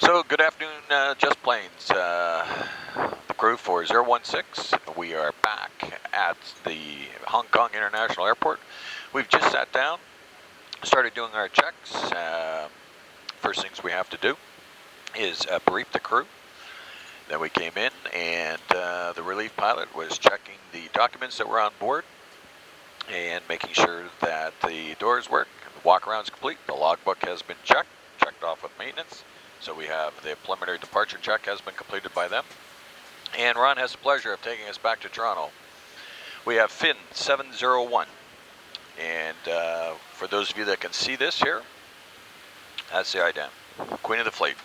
So, good afternoon, JustPlanes, the crew for 016. We are back at the Hong Kong International Airport. We've just sat down, started doing our checks. First things we have to do is brief the crew. Then we came in and the relief pilot was checking the documents that were on board and making sure that the doors work. The walk-around's complete. The logbook has been checked off with maintenance. So we have the preliminary departure check has been completed by them. And Ron has the pleasure of taking us back to Toronto. We have Finn 701. And for those of you that can see this here, that's the ident. Queen of the Fleet.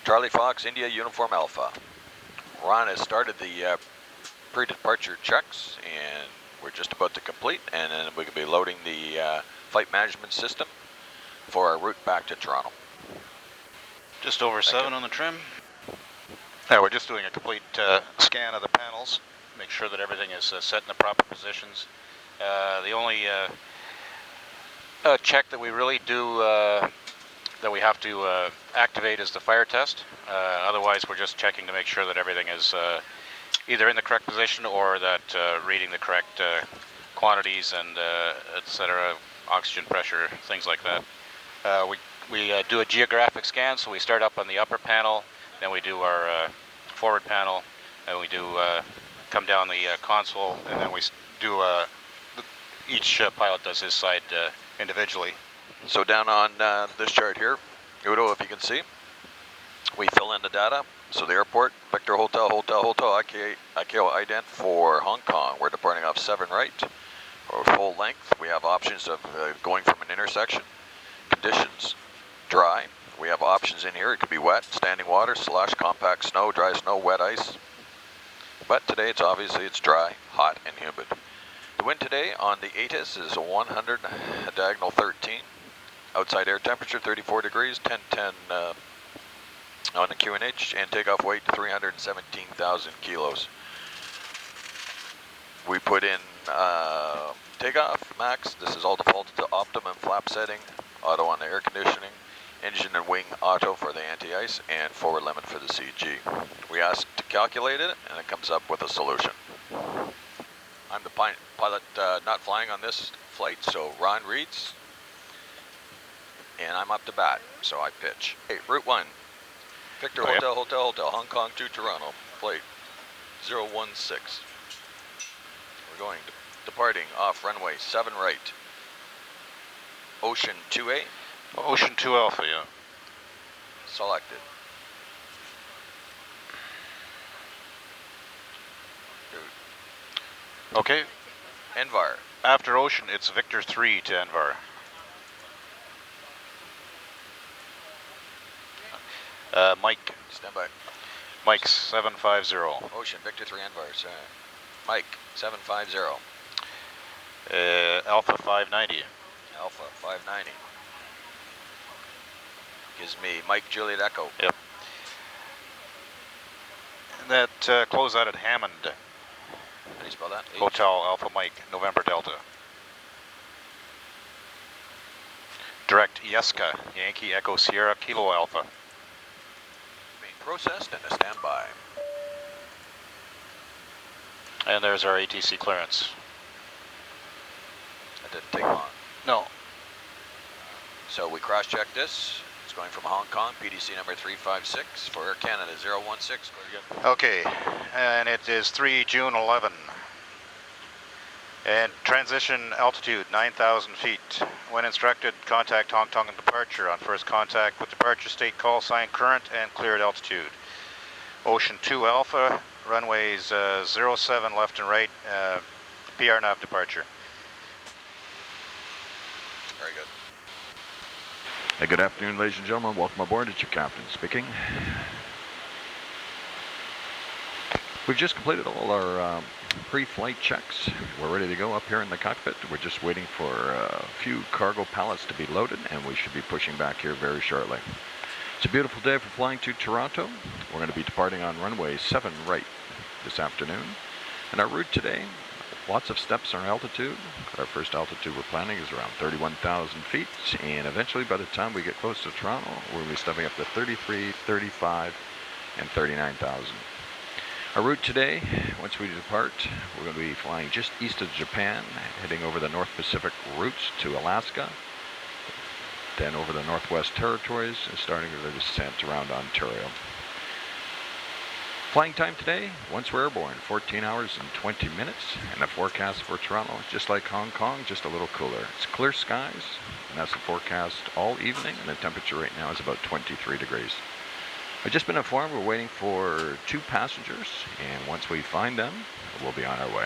Charlie Fox, India, Uniform Alpha. Ron has started the pre-departure checks, and we're just about to complete, and then we can be loading the flight management system for our route back to Toronto. Just over 7 on the trim. Yeah, we're just doing a complete scan of the panels, make sure that everything is set in the proper positions. The only check that we really do, that we have to activate is the fire test. Otherwise, we're just checking to make sure that everything is either in the correct position or that reading the correct quantities and etc., oxygen pressure, things like that. We do a geographic scan, so we start up on the upper panel, then we do our forward panel, and we do come down the console, and then we do each pilot does his side individually. So down on this chart here, Udo, if you can see, we fill in the data. So the airport, Victor Hotel, ICAO ident for Hong Kong. We're departing off 7 right, or full length. We have options of going from an intersection. Conditions, dry. We have options in here. It could be wet, standing water, slush, compact snow, dry snow, wet ice. But today it's dry, hot, and humid. The wind today on the ATIS is 100, diagonal 13. Outside air temperature 34 degrees, 1010 on the QNH, and takeoff weight 317,000 kilos. We put in takeoff, max. This is all defaulted to optimum flap setting, auto on the air conditioning, engine and wing auto for the anti-ice, and forward limit for the CG. We asked to calculate it, and it comes up with a solution. I'm the pilot not flying on this flight, so Ron reads, and I'm up to bat, so I pitch. Hey, Route 1, Victor Hotel, Hong Kong to Toronto, flight 016. We're going to departing off runway 7 right. Ocean 2A. Ocean 2 Alpha, yeah. Selected. Okay. Envar. After Ocean, it's Victor 3 to Envar. Mike. Stand by. Mike 750. Ocean, Victor 3 Envar, sir. Mike 750. Alpha 590. Alpha 590. Gives me Mike Juliet Echo. Yep. And that close out at Hammond. How do you spell that? Hotel Alpha Mike, November Delta. Direct Yeska, Yankee Echo Sierra Kilo Alpha. Being processed and a standby. And there's our ATC clearance. That didn't take long. No. So we cross-checked this. It's going from Hong Kong, PDC number 356 for Air Canada 016. Okay, and it is 3 June 11. And transition altitude 9,000 feet. When instructed, contact Hong Kong and departure. On first contact with departure state call sign current and cleared altitude. Ocean 2 Alpha, runways 07 left and right, PR nav departure. Very good. Hey, good afternoon, ladies and gentlemen. Welcome aboard. It's your captain speaking. We've just completed all our pre-flight checks. We're ready to go up here in the cockpit. We're just waiting for a few cargo pallets to be loaded, and we should be pushing back here very shortly. It's a beautiful day for flying to Toronto. We're going to be departing on runway 7 right this afternoon. And our route today lots of steps on altitude. Our first altitude we're planning is around 31,000 feet, and eventually by the time we get close to Toronto, we're going to be stepping up to 33, 35, and 39,000. Our route today, once we depart, we're going to be flying just east of Japan, heading over the North Pacific routes to Alaska, then over the Northwest Territories, and starting the descent around Ontario. Flying time today, once we're airborne, 14 hours and 20 minutes, and the forecast for Toronto is just like Hong Kong, just a little cooler. It's clear skies, and that's the forecast all evening, and the temperature right now is about 23 degrees. I've just been informed we're waiting for 2 passengers, and once we find them, we'll be on our way.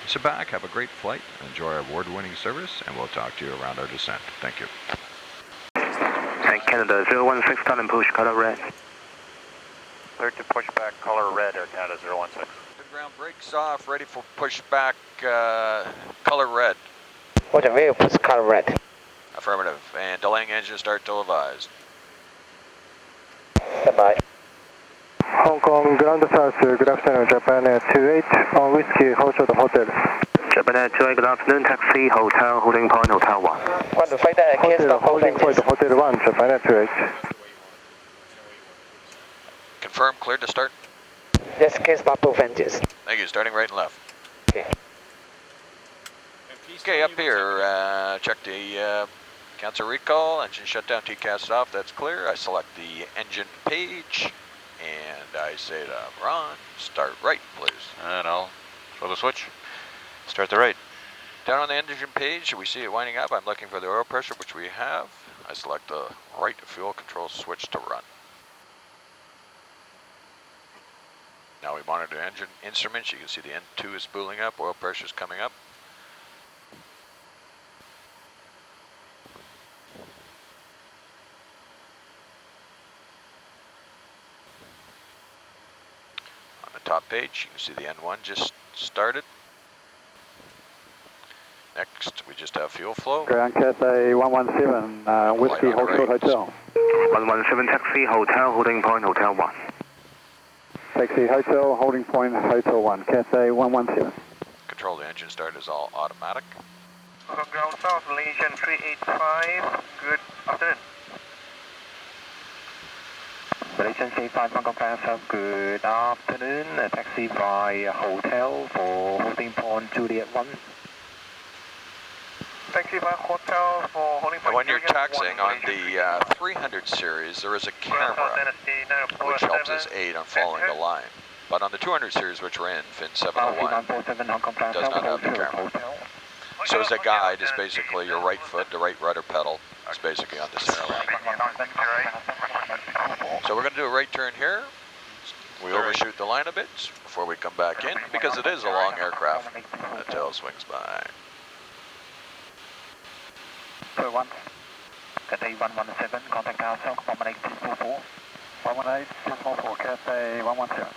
Sit back, have a great flight, enjoy our award-winning service, and we'll talk to you around our descent. Thank you. Air Canada 016, turn and push, color red. Cleared to push back, color red, Air Canada 016. Good ground brakes off, ready for pushback, color red. Roger, view, push color red. Affirmative, and delaying engine start till advised. Goodbye. Hong Kong ground south, good afternoon, Japan Air 28, on Whiskey, Hotel the Hotel. Japan Air 28, good afternoon, taxi, hotel, holding point, hotel 1. Want to find the case of Holding point, hotel 1, Japan Air 28. Confirm, cleared to start. Yes, case by both engines. Thank you, starting right and left. Okay. Okay, up here, check the cancel recall, engine shutdown, TCAS off, that's clear. I select the engine page, and I say to Ron, start right, please. And I'll throw the switch. Start the right. Down on the engine page, we see it winding up. I'm looking for the oil pressure, which we have. I select the right fuel control switch to run. Now we monitor engine instruments. You can see the N2 is spooling up, oil pressure is coming up. On the top page, you can see the N1 just started. Next, we just have fuel flow. Ground Cathay 117, Whiskey, Hotel Hotel. 117, taxi, hotel, holding point, hotel 1. Taxi, hotel, holding point, hotel 1, Cathay 117. Control the engine start is all automatic. Ground south, Malaysian 385, good afternoon. Malaysian 385, Hong Kong ground south, good afternoon. Taxi by hotel for holding point Juliet 1. Taxi by hotel for holding point. When you're taxiing on the 300 series, there is a camera which helps us aid on following the line. But on the 200 series, which we're in, FIN 701, does not have the camera. So as a guide, is basically your right foot, the right rudder pedal, is basically on the center line. So we're going to do a right turn here. We overshoot the line a bit before we come back in, because it is a long aircraft. The tail swings by. 1, Cathay 117, contact ourselves, 11824. 11824, Cathay 117.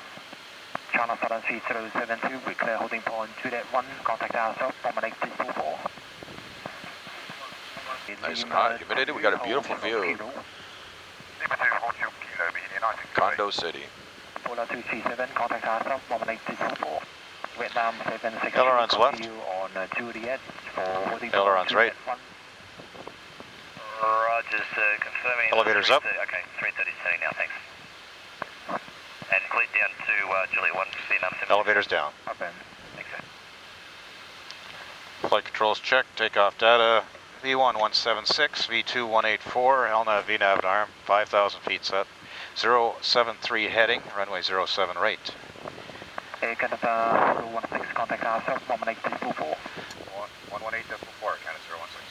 China Southern 3072, we clear holding point 2.1, contact ourselves, 11824. Nice and hot, humidity, we got a beautiful view. Condo City. Polar 237, contact ourselves, 11824. Vietnam 76. Ailerons left. On Juliet for holding Ailerons right. Roger, confirming. Elevators up. Okay, 330 setting now, thanks. And cleared down to Juliet 1, Vietnam 7. Elevators down. Up in. Thanks, sir. Flight controls checked, takeoff data. V1 176, V2 184, LNAV VNAV arm, 5,000 feet set. 073 heading, runway 07 right. Air Canada 016, contact ourselves, 11824. 118.4, Canada 016.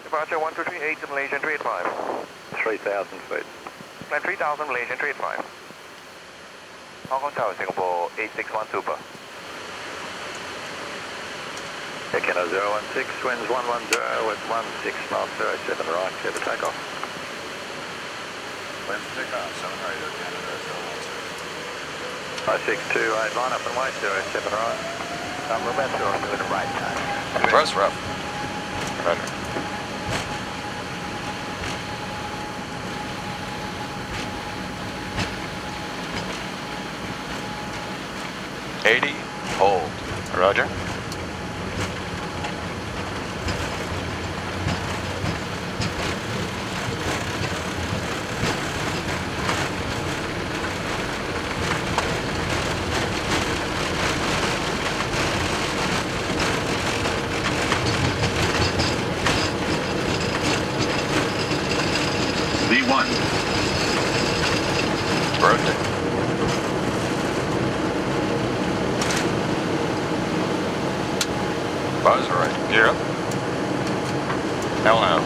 Departure 1238 to Malaysian 385. 3,000 feet. Plan 3000 Malaysian 385. Hong Kong Tower, Singapore 861 Super. Air Canada 016, winds 110 with 16 knots, 07 right, clear for takeoff. Wind takeoff, 7 right, Air Canada 0628, line up and wait, 07 right. We're about to go to the right time. Press rough. Roger. 80, hold. Roger. V1. Rotate. Buzz right. Gear up. LM.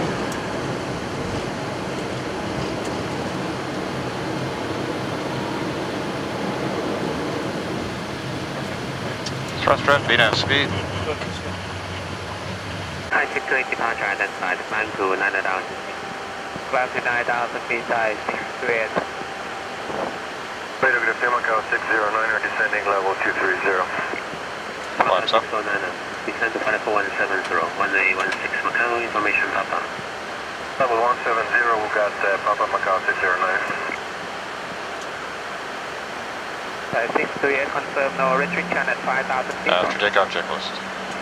Thrust right, VNAV speed. High 628 departure identified, climb to 9,000. Climb to 9,000 feet, high 628. Radar Graph Macau 609, are descending level 230. Flaps up. Descend to 54170, 1816 Macau, information Papa. Level 170, we've got Papa Macau 609. 628, confirm no retreat channel at 5,000 feet. Takeoff checklist.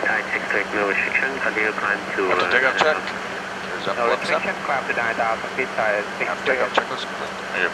Type 628, no restriction, continue climb to... Got the takeoff check. Here's up, no what's up? restriction, climb to 9,000 feet, type Takeoff 628. checklist complete. Yep.